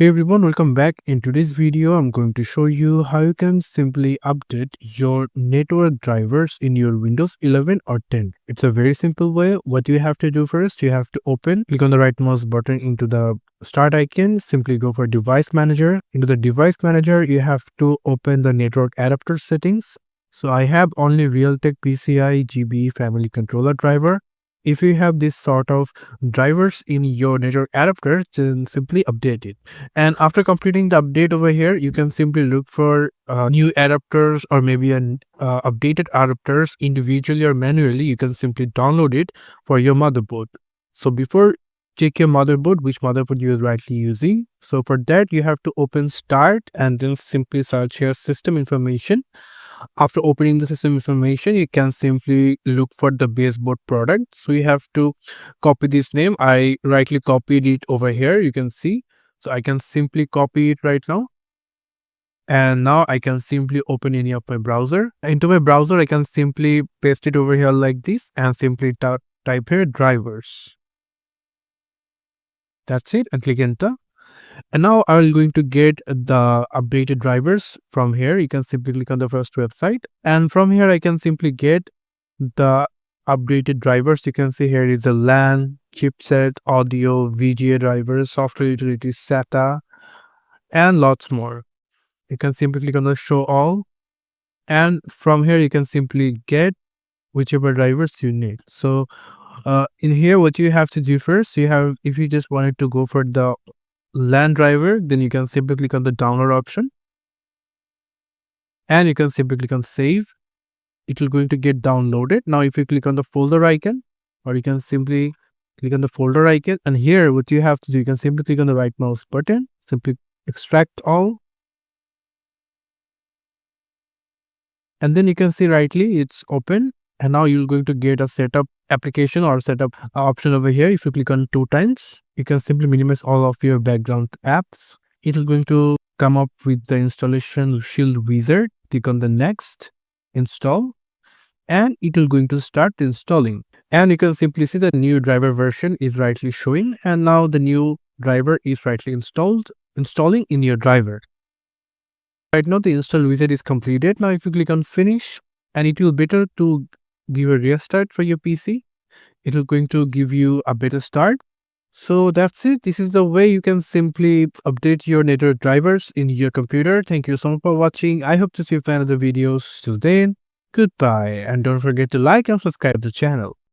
Hey everyone, welcome back. In today's video, I'm going to show you how you can simply update your network drivers in your Windows 11 or 10. It's a very simple way. What you have to do first, you have to click on the right mouse button into the start icon, simply go for device manager. Into the device manager, you have to open the network adapter settings. So I have only Realtek PCI GB family controller driver. If you have this sort of drivers in your network adapter, then simply update it. And after completing the update over here, you can simply look for new adapters or maybe an updated adapters individually or manually. You can simply download it for your motherboard. So before check your motherboard, which motherboard you are rightly using. So for that, you have to open start and then simply search here system information. After opening the system information, you can simply look for the baseboard product. So you have to copy this name. I rightly copied it over here. You can see. So I can simply copy it right now. And now I can simply open any of my browser. Into my browser, I can simply paste it over here like this and simply type here drivers. That's it, and click enter. And now I'm going to get the updated drivers from here. You can simply click on the first website. And from here, I can simply get the updated drivers. You can see here is a LAN, chipset, audio, VGA drivers, software utility, SATA, and lots more. You can simply click on the show all. And from here, you can simply get whichever drivers you need. So in here, what you have to do first, if you just wanted to go for the LAN driver, then you can simply click on the download option and you can simply click on save. It will going to get downloaded. Now if you click on the folder icon, or you can simply click on the folder icon, and here what you have to do, you can simply click on the right mouse button, simply extract all, and then you can see rightly it's open. And now you're going to get a setup application or setup option over here. If you click on 2 times, you can simply minimize all of your background apps. It is going to come up with the installation shield wizard. Click on the next, install, and it will going to start installing. And you can simply see the new driver version is rightly showing, and now the new driver is rightly installing in your driver. Right now the install wizard is completed. Now if you click on finish, and it will better to give a restart for your PC. It will going to give you a better start. So that's it. This is the way you can simply update your network drivers in your computer. Thank you so much for watching. I hope to see you in another videos. Till then, goodbye, and don't forget to like and subscribe the channel.